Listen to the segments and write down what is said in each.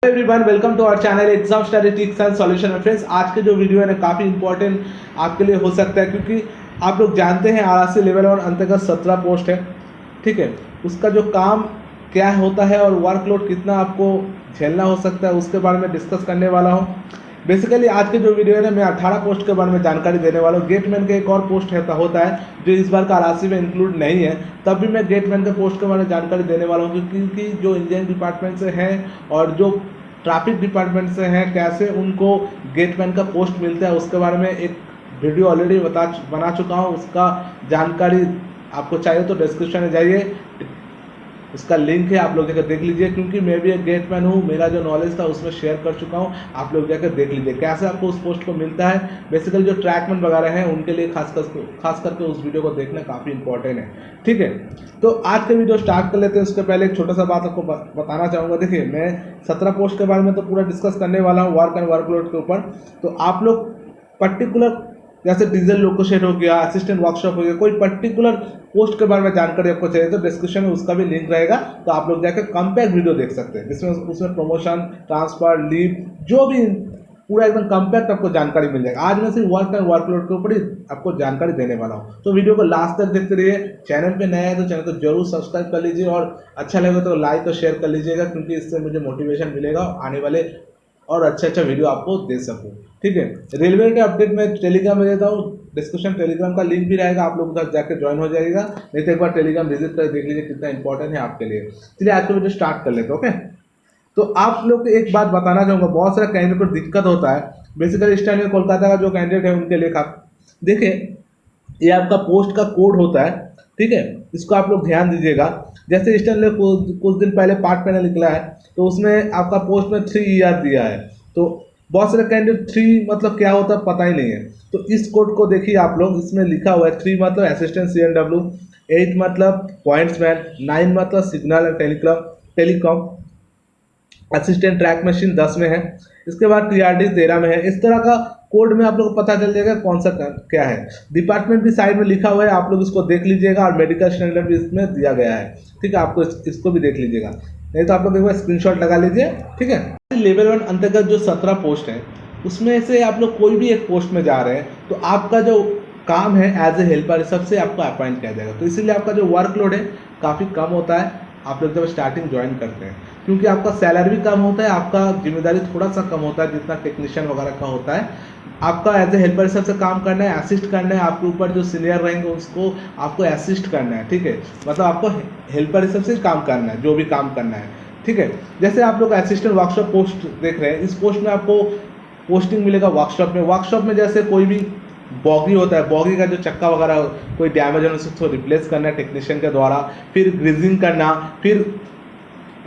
Everyone welcome to our channel exam study tips and solution. Friends, आज के जो video है ना काफ़ी इंपॉर्टेंट आपके लिए हो सकता है, क्योंकि आप लोग जानते हैं आरआरसी लेवल और अंतर्गत 17 पोस्ट है। ठीक है, उसका जो काम क्या होता है और वर्कलोड कितना आपको झेलना हो सकता है उसके बारे में डिस्कस करने वाला हूँ। बेसिकली आज के जो वीडियो है ना मैं 18 पोस्ट के बारे में जानकारी देने वाला हूँ। गेटमैन का एक और पोस्ट होता है जो इस बार का आरआरसी में इंक्लूड नहीं है, तब भी मैं गेटमैन के पोस्ट के बारे में जानकारी देने वाला हूँ, क्योंकि जो इंजीनियरिंग डिपार्टमेंट से हैं और जो ट्रैफिक डिपार्टमेंट से हैं कैसे उनको गेटमैन का पोस्ट मिलता है उसके बारे में एक वीडियो ऑलरेडी बना चुका हूँ। उसका जानकारी आपको चाहिए तो डिस्क्रिप्शन में जाइए, उसका लिंक है, आप लोग जाकर देख लीजिए। क्योंकि मैं भी एक गेटमैन हूँ, मेरा जो नॉलेज था उसमें शेयर कर चुका हूँ, आप लोग जाकर देख लीजिए कैसे आपको उस पोस्ट को मिलता है। बेसिकली जो ट्रैकमैन वगैरह हैं उनके लिए खास करके उस वीडियो को देखना काफ़ी इंपॉर्टेंट है। ठीक है, तो आज के वीडियो स्टार्ट कर लेते हैं। उसके पहले एक छोटा सा बात आपको बताना चाहूँगा। देखिए, मैं 17 पोस्ट के बारे में तो पूरा डिस्कस करने वाला हूँ वर्क एंड वर्कलोड के ऊपर। तो आप लोग पर्टिकुलर जैसे डीजल लोकोशेड हो गया, असिस्टेंट वर्कशॉप हो गया, कोई पर्टिकुलर पोस्ट के बारे में जानकारी आपको चाहिए तो डिस्क्रिप्शन में उसका भी लिंक रहेगा, तो आप लोग जाकर कंपैक्ट वीडियो देख सकते हैं जिसमें उसमें प्रमोशन, ट्रांसफर, लीव, जो भी पूरा एकदम कंपैक्ट आपको जानकारी मिल जाएगा। आज मैं सिर्फ वर्क एंड वर्कलोड के ऊपर ही आपको जानकारी देने वाला हूँ, तो वीडियो को लास्ट तक देखते रहिए। चैनल पे नया है तो चैनल को जरूर सब्सक्राइब कर लीजिए और अच्छा लगे तो लाइक और शेयर कर लीजिएगा, क्योंकि इससे मुझे मोटिवेशन मिलेगा आने वाले और अच्छा वीडियो आपको दे सकूँ। ठीक है, रेलवे के अपडेट में टेलीग्राम में देता हूँ, डिस्क्रिप्शन टेलीग्राम का लिंक भी रहेगा, आप लोग उधर जाकर ज्वाइन हो जाएगा, नहीं तो एक बार टेलीग्राम विजिट कर देख लीजिए कितना इंपॉर्टेंट है आपके लिए। चलिए आज का वीडियो स्टार्ट कर लेते हैं। ओके, तो आप लोग को एक बात बताना चाहूँगा, बहुत सारे कैंडिडेट को दिक्कत होता है। बेसिकली इस टाइम में कोलकाता का जो कैंडिडेट है उनके लिए देखिए, ये आपका पोस्ट का कोड होता है। ठीक है, इसको आप लोग ध्यान दीजिएगा। जैसे इस टाइम में कुछ दिन पहले पार्ट पैनल निकला है, तो उसमें आपका पोस्ट में 3 ईयर दिया है, तो बहुत सारे कैंडिडेट 3 मतलब क्या होता है पता ही नहीं है। तो इस कोड को देखिए आप लोग, इसमें लिखा हुआ है 3 मतलब असिस्टेंट CNW, 8 मतलब पॉइंट्समैन, 9 मतलब signal and telecom, assistant track machine 10 में है, इसके बाद TRD 13 में है। इस तरह का कोड में आप लोग को पता चल जाएगा कौन सा क्या है। डिपार्टमेंट भी साइड में लिखा हुआ है, आप लोग इसको देख लीजिएगा, और मेडिकल स्टैंडर्ड भी इसमें दिया गया है। ठीक है, आपको इसको भी देख लीजिएगा, नहीं तो आप लोग एक बार स्क्रीनशॉट लगा लीजिए। ठीक है, लेवल 1 अंतर्गत जो 17 पोस्ट है उसमें से आप लोग कोई भी एक पोस्ट में जा रहे हैं तो आपका जो काम है एज ए हेल्पर सबसे आपको अपॉइंट किया जाएगा, तो इसीलिए आपका जो वर्कलोड है काफ़ी कम होता है आप लोग जब स्टार्टिंग ज्वाइन करते हैं, क्योंकि आपका सैलरी भी कम होता है, आपका जिम्मेदारी थोड़ा सा कम होता है जितना टेक्नीशियन वगैरह का होता है। आपका एज ए हेल्पर सबसे काम करना है, असिस्ट करना है, आपके ऊपर जो सीनियर रहेंगे उसको आपको असिस्ट करना है। ठीक है, मतलब आपको हेल्पर सबसे काम करना है, जो भी काम करना है। ठीक है, जैसे आप लोग असिस्टेंट वर्कशॉप पोस्ट देख रहे हैं, इस पोस्ट में आपको पोस्टिंग मिलेगा वर्कशॉप में। वर्कशॉप में जैसे कोई भी बॉगी होता है, बॉगी का जो चक्का वगैरह कोई डैमेज होने से उसको रिप्लेस करना है टेक्नीशियन के द्वारा, फिर ग्रीजिंग करना, फिर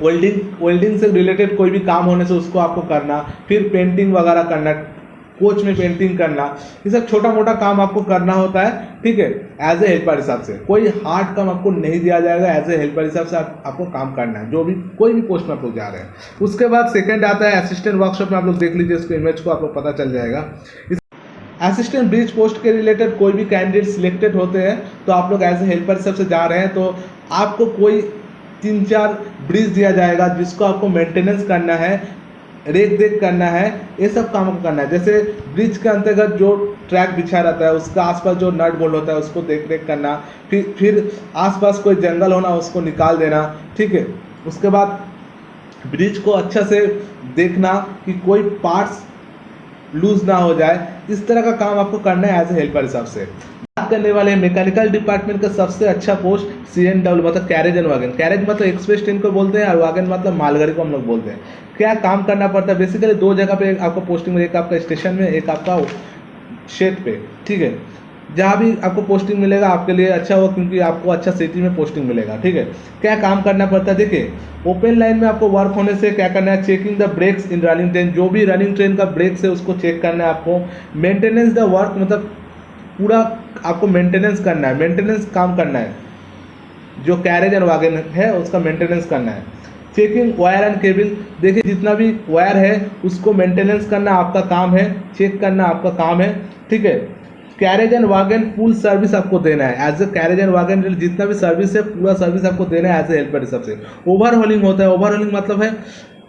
वेल्डिंग से रिलेटेड कोई भी काम होने से उसको आपको करना, फिर पेंटिंग वगैरह करना, कोच में पेंटिंग करना, ये सब छोटा मोटा काम आपको करना होता है। ठीक है, एज ए हेल्पर हिसाब से कोई हार्ड काम आपको नहीं दिया जाएगा, एज ए हेल्पर हिसाब से आपको काम करना है, जो भी कोई भी पोस्ट में आप लोग जा रहे हैं। उसके बाद सेकंड आता है असिस्टेंट वर्कशॉप में, आप लोग देख लीजिए इसको, इमेज को आपको पता चल जाएगा। असिस्टेंट ब्रिज पोस्ट के रिलेटेड कोई भी कैंडिडेट सिलेक्टेड होते हैं तो आप लोग एज ए हेल्पर हिसाब से जा रहे हैं, तो आपको कोई 3-4 ब्रिज दिया जाएगा जिसको आपको मेंटेनेंस करना है, रेख देख करना है, ये सब काम को करना है। जैसे ब्रिज के अंतर्गत जो ट्रैक बिछा रहता है उसका आसपास जो नट बोल्ट होता है उसको देख रेख करना, फिर आसपास कोई जंगल होना उसको निकाल देना। ठीक है, उसके बाद ब्रिज को अच्छा से देखना कि कोई पार्ट्स लूज ना हो जाए, इस तरह का काम आपको करना है एज ए हेल्पर हिसाब से। बात करने वाले मैकेनिकल डिपार्टमेंट का सबसे अच्छा पोस्ट CNW मतलब कैरेज एंड वागन। कैरेज मतलब एक्सप्रेस ट्रेन को बोलते हैं और वागन मतलब मालगाड़ी को हम लोग बोलते हैं। क्या काम करना पड़ता है, बेसिकली 2 जगह पे आपको पोस्टिंग में, एक आपका स्टेशन में, एक आपका शेड पे। ठीक है, जहाँ भी आपको पोस्टिंग मिलेगा आपके लिए अच्छा होगा, क्योंकि आपको अच्छा सिटी में पोस्टिंग मिलेगा। ठीक है, क्या काम करना पड़ता है, देखिए ओपन लाइन में आपको वर्क होने से क्या करना है, checking the brakes in running train, जो भी रनिंग ट्रेन का ब्रेक्स है उसको चेक करना है आपको। मेंटेनेंस द वर्क मतलब पूरा आपको मेंटेनेंस करना है, मेंटेनेंस काम करना है, जो कैरेज एंड वागन है उसका मेंटेनेंस करना है। चेकिंग वायर एंड केबल, देखिए जितना भी वायर है उसको मेंटेनेंस करना आपका काम है, चेक करना आपका काम है। ठीक है, carriage and wagon full service आपको देना है, as a carriage and wagon जितना भी सर्विस है पूरा सर्विस आपको देना है एज ए हेल्पर हिसाब से। ओवरहोलिंग होता है, ओवरहोलिंग मतलब है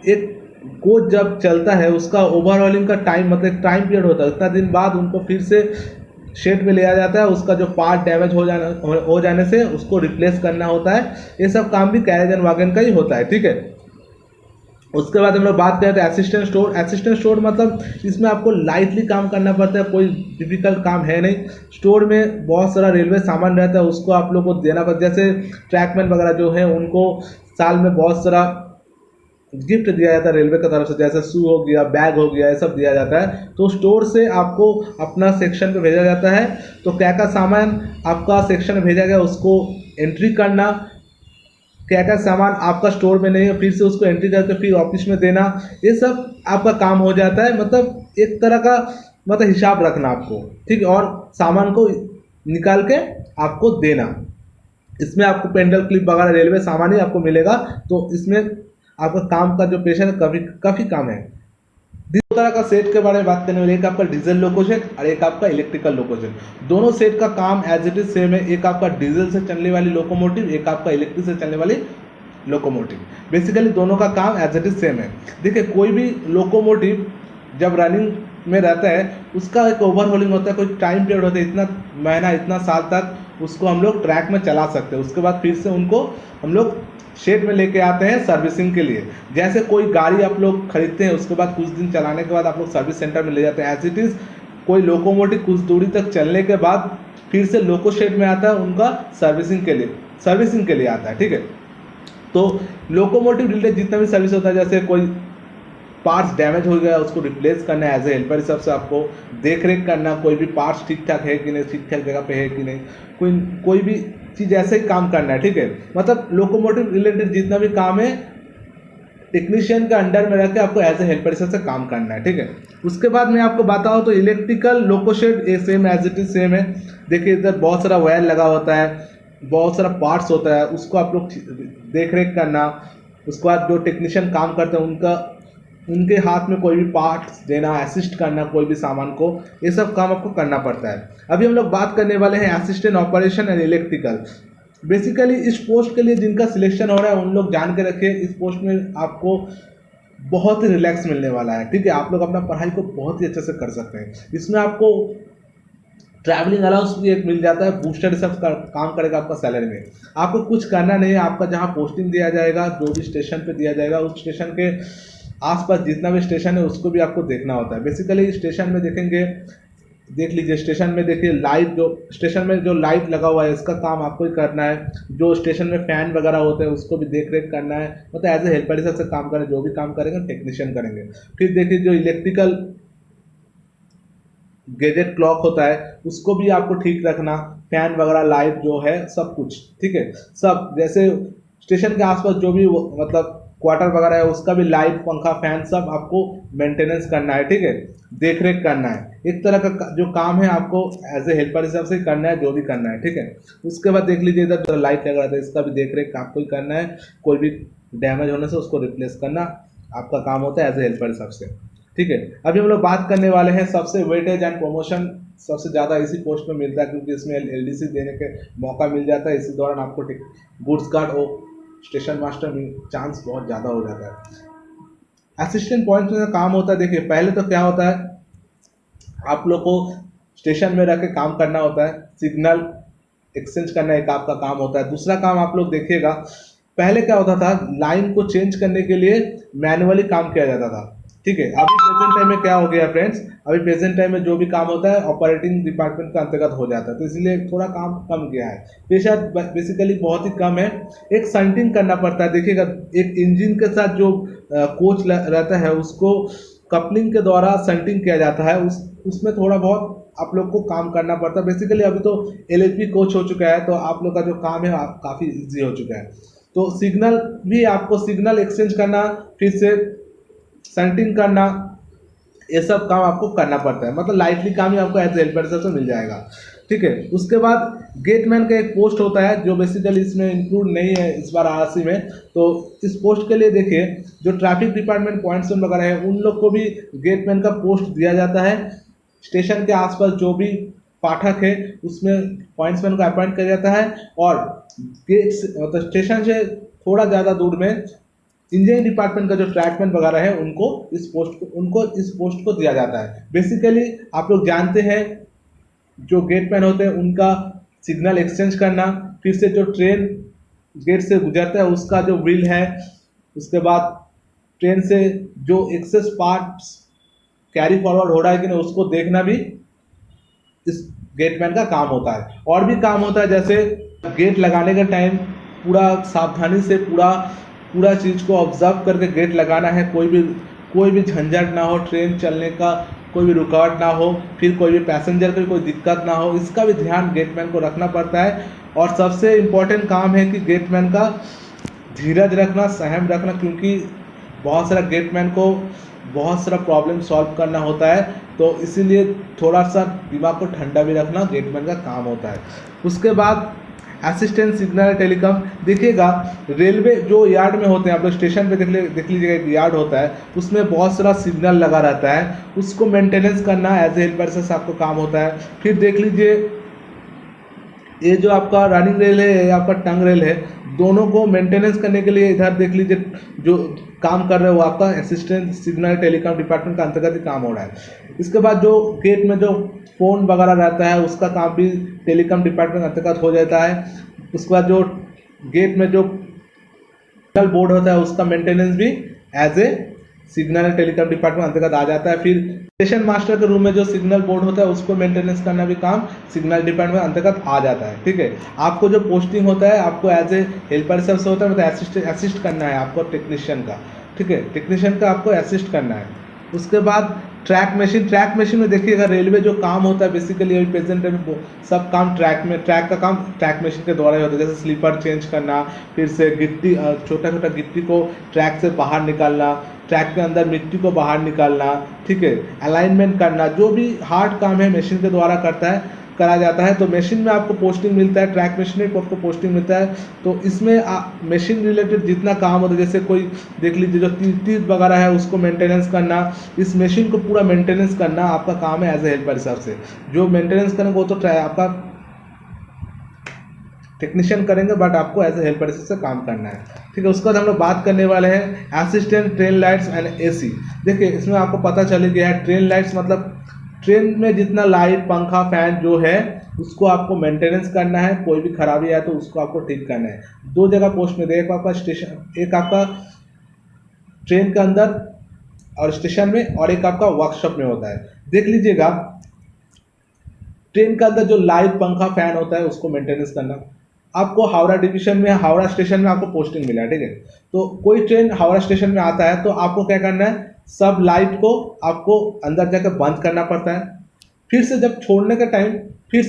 एक कोच जब चलता है उसका ओवरऑलिंग का टाइम मतलब टाइम पीरियड होता है, उतना दिन बाद उनको फिर से शेड में लिया जाता है, उसका जो पार्ट डैमेज हो जाने से उसको रिप्लेस करना होता है। ये सब काम भी कैरेज एंड वैगन का ही होता है, ठीक है। उसके बाद हम लोग बात करें तो असिस्टेंट स्टोर। असिस्टेंट स्टोर मतलब इसमें आपको लाइटली काम करना पड़ता है, कोई डिफिकल्ट काम है नहीं। स्टोर में बहुत सारा रेलवे सामान रहता है, उसको आप लोग को देना पड़ता है। जैसे ट्रैकमैन वगैरह जो है उनको साल में बहुत सारा गिफ्ट दिया जाता है रेलवे की तरफ से, जैसे शू हो गया, बैग हो गया, ये सब दिया जाता है। तो स्टोर से आपको अपना सेक्शन पे भेजा जाता है, तो क्या क्या सामान आपका सेक्शन में भेजा गया उसको एंट्री करना, क्या क्या सामान आपका स्टोर में नहीं है फिर से उसको एंट्री करके फिर ऑफिस में देना, ये सब आपका काम हो जाता है। मतलब एक तरह का मतलब हिसाब रखना आपको, ठीक है, और सामान को निकाल के आपको देना। इसमें आपको पेंडल क्लिप वगैरह रेलवे सामान ही आपको मिलेगा। तो इसमें आपका काम का जो प्रेशर है काफ़ी काम है। दो तरह का सेट के बारे में बात करने वाले, एक आपका डीजल लोकोशेड और एक आपका इलेक्ट्रिकल लोकोशेड। दोनों सेट का काम एज इट इज सेम है। एक आपका डीजल से चलने वाली लोकोमोटिव, एक आपका इलेक्ट्रिक से चलने वाली लोकोमोटिव। बेसिकली दोनों का काम एज इट इज सेम है। देखिए कोई भी लोकोमोटिव जब रनिंग में रहता है उसका एक ओवरहोलिंग होता है, कोई टाइम पीरियड होता है, इतना महीना इतना साल तक उसको हम लोग ट्रैक में चला सकते हैं। उसके बाद फिर से उनको हम लोग शेड में लेके आते हैं सर्विसिंग के लिए। जैसे कोई गाड़ी आप लोग खरीदते हैं, उसके बाद कुछ दिन चलाने के बाद आप लोग सर्विस सेंटर में ले जाते हैं, एज इट इज़ कोई लोकोमोटिव कुछ दूरी तक चलने के बाद फिर से लोको शेड में आता है उनका सर्विसिंग के लिए आता है, ठीक है। तो लोकोमोटिव रिलेटेड जितना भी सर्विस होता है, जैसे कोई पार्ट्स डैमेज हो गया उसको रिप्लेस करना है, एज ए हेल्पर हिसाब से आपको देख रेख करना, कोई भी पार्ट्स ठीक ठाक है कि नहीं, ठीक ठाक जगह पे है कि नहीं, कोई भी चीज़ ऐसे ही काम करना है, ठीक है। मतलब लोकोमोटिव रिलेटेड जितना भी काम है टेक्नीशियन के अंडर में रह के आपको एज ए हेल्पर हिसाब से काम करना है, ठीक है। उसके बाद मैं आपको बताऊँ तो electrical loco shed same as it is same है। देखिए इधर बहुत सारा वायर लगा होता है, बहुत सारा पार्ट्स होता है, उसको आप लोग देख रेख करना। उसके बाद जो टेक्नीशियन काम करते हैं उनके हाथ में कोई भी पार्ट्स देना, असिस्ट करना कोई भी सामान को, ये सब काम आपको करना पड़ता है। अभी हम लोग बात करने वाले हैं assistant operation and electrical. Basically इस पोस्ट के लिए जिनका सिलेक्शन हो रहा है उन लोग जान के रखिए, इस पोस्ट में आपको बहुत ही रिलैक्स मिलने वाला है, ठीक है। आप लोग अपना पढ़ाई को बहुत ही अच्छे से कर सकते हैं। इसमें आपको ट्रैवलिंग अलाउंस भी एक मिल जाता है, बूस्टर सब काम करेगा आपका सैलरी में। आपको कुछ करना नहीं है, आपका जहाँ पोस्टिंग दिया जाएगा, जो भी स्टेशन पे दिया जाएगा, उस स्टेशन के आसपास जितना भी स्टेशन है उसको भी आपको देखना होता है। बेसिकली स्टेशन में देखेंगे, देख लीजिए स्टेशन में देखिए लाइट, जो स्टेशन में जो लाइट लगा हुआ है इसका काम आपको ही करना है। जो स्टेशन में फैन वगैरह होते हैं उसको भी देख रेख करना है, मतलब एज ए हेल्पर हिसाब से काम करें, जो भी काम करेंगे टेक्नीशियन करेंगे। फिर देखिए जो इलेक्ट्रिकल गैजेट क्लॉक होता है उसको भी आपको ठीक रखना, फैन वगैरह लाइट जो है सब कुछ, ठीक है। सब जैसे स्टेशन के आसपास जो भी मतलब क्वार्टर वगैरह है उसका भी लाइट पंखा फैन सब आपको मेंटेनेंस करना है, ठीक है, देख रेख करना है। एक तरह का जो काम है आपको एज ए हेल्पर हिसाब से करना है, जो भी करना है, ठीक है। उसके बाद देख लीजिए इधर लाइट लगा था, इसका भी देख रेख आपको ही करना है। कोई भी डैमेज होने से उसको रिप्लेस करना आपका काम होता है एज ए हेल्पर हिसाब से, ठीक है। अभी हम लोग बात करने वाले हैं सबसे वेटेज एंड प्रमोशन सबसे ज़्यादा इसी पोस्ट में मिलता है, क्योंकि इसमें एलडीसी देने के मौका मिल जाता है। इसी दौरान आपको गुड्स गार्ड और स्टेशन मास्टर में चांस बहुत ज़्यादा हो जाता है। असिस्टेंट पॉइंट में काम होता है, देखिए पहले तो क्या होता है, आप लोग को स्टेशन में रह के काम करना होता है, सिग्नल एक्सचेंज करना एक आपका काम होता है। दूसरा काम आप लोग देखिएगा, पहले क्या होता था, लाइन को चेंज करने के लिए मैनुअली काम किया जाता था, ठीक है। अभी प्रेजेंट टाइम में क्या हो गया फ्रेंड्स, अभी प्रेजेंट टाइम में जो भी काम होता है ऑपरेटिंग डिपार्टमेंट का अंतर्गत हो जाता है, तो इसलिए थोड़ा काम कम गया है, प्रेशर बेसिकली बहुत ही कम है। एक संटिंग करना पड़ता है, देखिएगा एक इंजन के साथ जो कोच रहता है उसको कपलिंग के द्वारा संटिंग किया जाता है, उसमें थोड़ा बहुत आप लोग को काम करना पड़ता है। बेसिकली अभी तो एलएचबी कोच हो चुका है, तो आप लोग का जो काम है काफ़ी ईजी हो चुका है। तो सिग्नल भी आपको सिग्नल एक्सचेंज करना, फिर से सेंटिंग करना, ये सब काम आपको करना पड़ता है। मतलब लाइटली काम ही आपको एज ए हेल्पर से मिल जाएगा, ठीक है। उसके बाद गेटमैन का एक पोस्ट होता है जो बेसिकली इसमें इंक्लूड नहीं है इस बार आरसी में। तो इस पोस्ट के लिए देखिए जो ट्रैफिक डिपार्टमेंट पॉइंट्समैन वगैरह है उन लोग को भी गेटमैन का पोस्ट दिया जाता है। स्टेशन के आसपास जो भी पाठक है उसमें पॉइंट्समैन को अपॉइंट किया जाता है, और गेट मतलब स्टेशन से थोड़ा ज़्यादा दूर में इंजीनियरिंग डिपार्टमेंट का जो ट्रैकमैन वगैरह है उनको इस पोस्ट को दिया जाता है। बेसिकली आप लोग जानते हैं जो गेटमैन होते हैं उनका सिग्नल एक्सचेंज करना, फिर से जो ट्रेन गेट से गुजरता है उसका जो व्हील है, उसके बाद ट्रेन से जो एक्सेस पार्ट्स कैरी फॉरवर्ड हो रहा है कि नहीं उसको देखना भी इस गेटमैन का काम होता है। और भी काम होता है जैसे गेट लगाने का टाइम पूरा सावधानी से पूरा चीज़ को ऑब्जर्व करके गेट लगाना है, कोई भी झंझट ना हो, ट्रेन चलने का कोई भी रुकावट ना हो, फिर कोई भी पैसेंजर को कोई दिक्कत ना हो, इसका भी ध्यान गेटमैन को रखना पड़ता है। और सबसे इम्पोर्टेंट काम है कि गेटमैन का धीरज रखना, संयम रखना, क्योंकि बहुत सारा गेटमैन को बहुत सारा प्रॉब्लम सॉल्व करना होता है, तो इसीलिए थोड़ा सा दिमाग को ठंडा भी रखना गेटमैन का काम होता है। उसके बाद असिस्टेंट सिग्नल टेलीकॉम, देखिएगा रेलवे जो यार्ड में होते हैं, आप लोग स्टेशन पे देख लीजिएगा एक यार्ड होता है, उसमें बहुत सारा सिग्नल लगा रहता है, उसको मेंटेनेंस करना एज ए हेल्पर से आपको काम होता है। फिर देख लीजिए ये जो आपका रनिंग रेल है या आपका टंग रेल है, दोनों को मेंटेनेंस करने के लिए इधर देख लीजिए जो काम कर रहे हो आपका असिस्टेंट सिग्नल टेलीकॉम डिपार्टमेंट का अंतर्गत ही काम हो रहा है। इसके बाद जो गेट में जो फ़ोन वगैरह रहता है उसका काम भी टेलीकॉम डिपार्टमेंट के अंतर्गत हो जाता है। उसके बाद जो गेट में जो सिग्नल बोर्ड होता है उसका मेंटेनेंस भी as a signal telecom department अंतर्गत आ जाता है। फिर स्टेशन मास्टर के रूम में जो सिग्नल बोर्ड होता है उसको मेंटेनेंस करना भी काम सिग्नल डिपार्टमेंट अंतर्गत आ जाता है। ठीक है, आपको जो पोस्टिंग होता है आपको एज ए हेल्पर से होता है, मतलब असिस्ट करना है आपको टेक्नीशियन का। ठीक है, टेक्नीशियन का आपको असिस्ट करना है। उसके बाद ट्रैक मशीन में देखिएगा रेलवे जो काम होता है बेसिकली अभी प्रेजेंट में सब काम ट्रैक का काम ट्रैक मशीन के द्वारा ही होता है। जैसे स्लीपर चेंज करना, फिर से गिट्टी छोटा गिट्टी को ट्रैक से बाहर निकालना, ट्रैक के अंदर मिट्टी को बाहर निकालना, ठीक है, अलाइनमेंट करना, जो भी हार्ड काम है मशीन के द्वारा करा जाता है। तो मशीन में आपको पोस्टिंग मिलता है, ट्रैक मशीन में आपको पोस्टिंग मिलता है। तो इसमें मशीन रिलेटेड जितना काम होता है, जैसे कोई देख लीजिए जो तीर वगैरह है उसको मेंटेनेंस करना, इस मशीन को पूरा मेंटेनेंस करना आपका काम है एज ए हेल्पर हिसाब से। जो मेंटेनेंस करेंगे वो तो आपका टेक्नीशियन करेंगे, बट आपको एज ए हेल्पर से काम करना है। ठीक है, उसके बाद हम लोग बात करने वाले हैं assistant train lights and AC. देखिए इसमें आपको पता चल गया है ट्रेन लाइट्स मतलब ट्रेन में जितना लाइट पंखा फैन जो है उसको आपको मेंटेनेंस करना है, कोई भी खराबी आए तो उसको आपको ठीक करना है। दो जगह पोस्ट में दे, एक आपका स्टेशन, एक आपका ट्रेन के अंदर और स्टेशन में, और एक आपका वर्कशॉप में होता है। देख लीजिएगा ट्रेन के अंदर जो लाइट पंखा फैन होता है उसको मेंटेनेंस करना। आपको हावड़ा डिवीजन में हावड़ा स्टेशन में आपको पोस्टिंग मिला है, ठीक है, तो कोई ट्रेन हावड़ा स्टेशन में आता है तो आपको क्या करना है, सब लाइट को आपको अंदर जाकर बंद करना पड़ता है। फिर से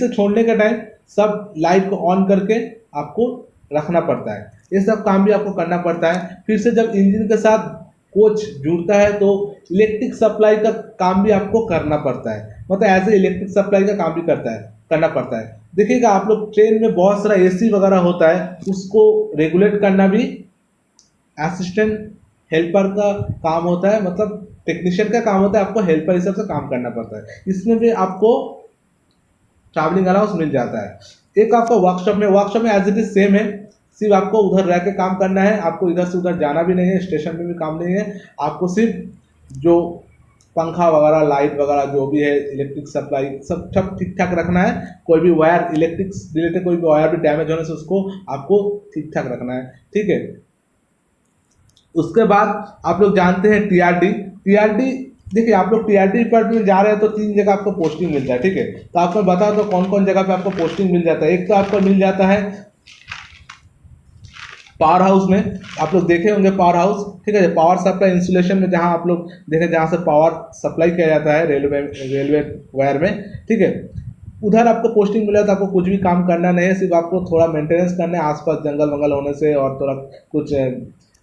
छोड़ने का टाइम सब लाइट को ऑन करके आपको रखना पड़ता है। ये सब काम भी आपको करना पड़ता है। फिर से जब इंजन के साथ कोच जुड़ता है तो इलेक्ट्रिक सप्लाई का काम भी आपको करना पड़ता है, मतलब एज ए इलेक्ट्रिक सप्लाई का काम भी करना पड़ता है। देखिएगा आप लोग ट्रेन में बहुत सारा एसी वगैरह होता है, उसको रेगुलेट करना भी असिस्टेंट हेल्पर का काम होता है, मतलब टेक्नीशियन का काम होता है, आपको हेल्पर हिसाब से काम करना पड़ता है। इसमें भी आपको ट्रैवलिंग अलाउंस मिल जाता है। एक आपका वर्कशॉप में एज इट इज सेम है, सिर्फ आपको उधर रह के काम करना है, आपको इधर से उधर जाना भी नहीं है, स्टेशन में भी काम नहीं है। आपको सिर्फ जो पंखा वगैरह लाइट वगैरह जो भी है इलेक्ट्रिक सप्लाई सब ठीक ठाक रखना है। कोई भी वायर इलेक्ट्रिक रिलेटेड कोई भी वायर भी डैमेज होने से उसको आपको ठीक ठाक रखना है। ठीक है, उसके बाद आप लोग जानते हैं टीआरडी। देखिए आप लोग टीआरडी डिपार्टमेंट में जा रहे हैं तो 3 जगह आपको पोस्टिंग मिलता है। ठीक है, तो आपको बताओ तो कौन कौन जगह पे आपको पोस्टिंग मिल जाता है। एक तो आपको मिल जाता है पावर हाउस में, आप लोग देखे होंगे पावर हाउस, ठीक है, पावर सप्लाई इंस्टॉलेशन में जहां आप लोग देखें जहां से पावर सप्लाई किया जाता है रेलवे वायर में, ठीक है, उधर आपको पोस्टिंग मिला तो आपको कुछ भी काम करना नहीं है, सिर्फ आपको थोड़ा मेंटेनेंस करना है आसपास जंगल वंगल होने से, और थोड़ा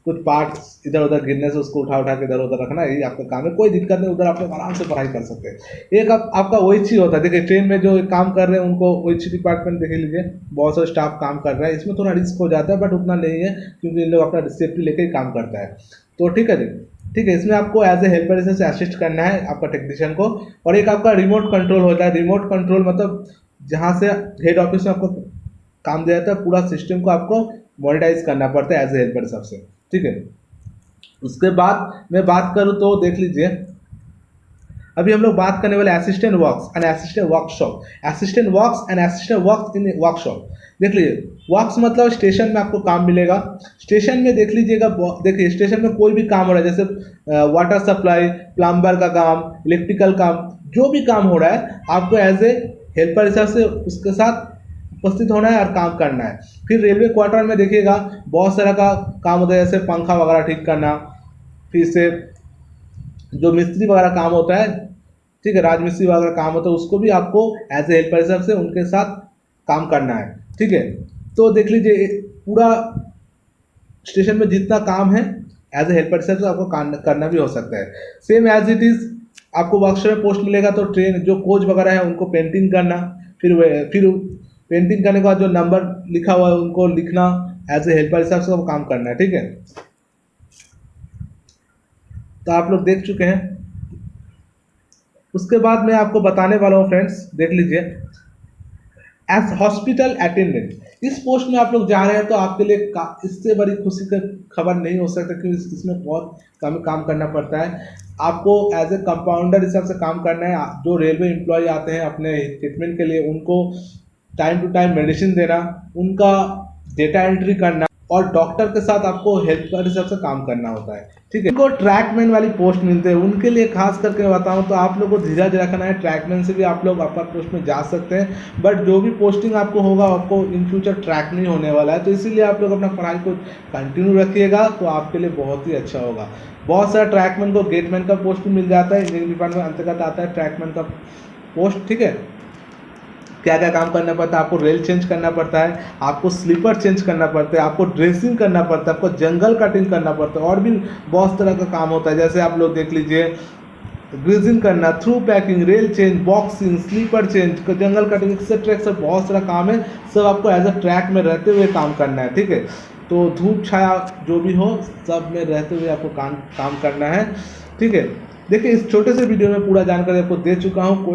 कुछ पार्ट्स इधर उधर गिरने से उसको उठा के इधर उधर रखना, यही आपका काम है। कोई दिक्कत नहीं, उधर आप लोग आराम से पढ़ाई कर सकते हैं। एक आपका ओएचसी होता है, देखिए ट्रेन में जो काम कर रहे हैं उनको ओएचसी डिपार्टमेंट देख लीजिए, बहुत सारे स्टाफ काम कर रहा है, इसमें थोड़ा रिस्क हो जाता है बट उतना नहीं है क्योंकि इन लोग अपना सेफ्टी लेकर ही काम करता है। तो ठीक है जी, ठीक है, इसमें आपको एज ए हेल्पर से असिस्ट करना है आपका टेक्नीशियन को। और एक आपका रिमोट कंट्रोल होता है। रिमोट कंट्रोल मतलब जहाँ से हेड ऑफिस में आपको काम दिया जाता है, पूरा सिस्टम को आपको मॉनिटाइज करना पड़ता है एज ए हेल्पर सबसे। ठीक है, उसके बाद मैं बात करूँ तो देख लीजिए, अभी हम लोग बात करने वाले assistant works and assistant workshop, assistant works and assistant works in workshop. देख लीजिए, वर्क्स मतलब स्टेशन में आपको काम मिलेगा। स्टेशन में देख लीजिएगा, देखिए स्टेशन में कोई भी काम हो रहा है, जैसे वाटर सप्लाई, प्लम्बर का काम, इलेक्ट्रिकल काम, जो भी काम हो रहा है आपको एज ए हेल्पर हिसाब से उसके साथ उपस्थित होना है और काम करना है। फिर रेलवे क्वार्टर में देखिएगा बहुत सारा का काम होता है, जैसे पंखा वगैरह ठीक करना, फिर से जो मिस्त्री वगैरह काम होता है, ठीक है, राजमिस्त्री वगैरह काम होता है, उसको भी आपको एज ए हेल्पर हिसाब से उनके साथ काम करना है। ठीक है, तो देख लीजिए पूरा स्टेशन में जितना काम है एज ए हेल्पर हिसाब से आपको करना भी हो सकता है। सेम एज इट इज़ आपको वर्कशॉप में पोस्ट मिलेगा तो ट्रेन जो कोच वगैरह है उनको पेंटिंग करना, फिर पेंटिंग करने के बाद जो नंबर लिखा हुआ है उनको लिखना, एज ए हेल्पर हिसाब से काम करना है। ठीक है, तो आप लोग देख चुके हैं। उसके बाद मैं आपको बताने वाला हूँ फ्रेंड्स, देख लीजिए, एज हॉस्पिटल अटेंडेंट, इस पोस्ट में आप लोग जा रहे हैं तो आपके लिए इससे बड़ी खुशी का खबर नहीं हो सकता, क्योंकि इसमें बहुत कम काम करना पड़ता है। आपको एज ए कंपाउंडर हिसाब से काम करना है। जो रेलवे एम्प्लॉय आते हैं अपने ट्रीटमेंट के लिए, उनको टाइम टू टाइम मेडिसिन देना, उनका डेटा एंट्री करना, और डॉक्टर के साथ आपको हेल्पर हिसाब से काम करना होता है। ठीक है, उनको ट्रैकमैन वाली पोस्ट मिलते हैं, उनके लिए खास करके मैं बताऊं तो आप लोगों को धीरज रखना है। ट्रैकमैन से भी आप लोग अपर पोस्ट में जा सकते हैं, बट जो भी पोस्टिंग आपको होगा आपको इन फ्यूचर ट्रैक नहीं होने वाला है, तो इसीलिए आप लोग अपना पढ़ाई को कंटिन्यू रखिएगा, तो आपके लिए बहुत ही अच्छा होगा। बहुत सारा ट्रैकमैन को गेटमैन का पोस्ट भी मिल जाता है, इंजीनियरिंग डिपार्टमेंट अंतर्गत आता है ट्रैकमैन का पोस्ट। ठीक है, क्या क्या काम करना पड़ता है, आपको रेल चेंज करना पड़ता है, आपको स्लीपर चेंज करना पड़ता है, आपको ड्रेसिंग करना पड़ता है, आपको जंगल कटिंग करना पड़ता है, और भी बहुत तरह का काम होता है। जैसे आप लोग देख लीजिए, ग्रीजिंग करना, through packing, rail change, boxing, sleeper change, जंगल कटिंग, एक्सेट्रा बहुत सारा काम है। सब आपको एज अ ट्रैक में रहते हुए काम करना है। ठीक है, तो धूप छाया जो भी हो सब में रहते हुए आपको काम करना है। ठीक है, देखिए इस छोटे से वीडियो में पूरा जानकारी आपको दे चुका हूँ। कोई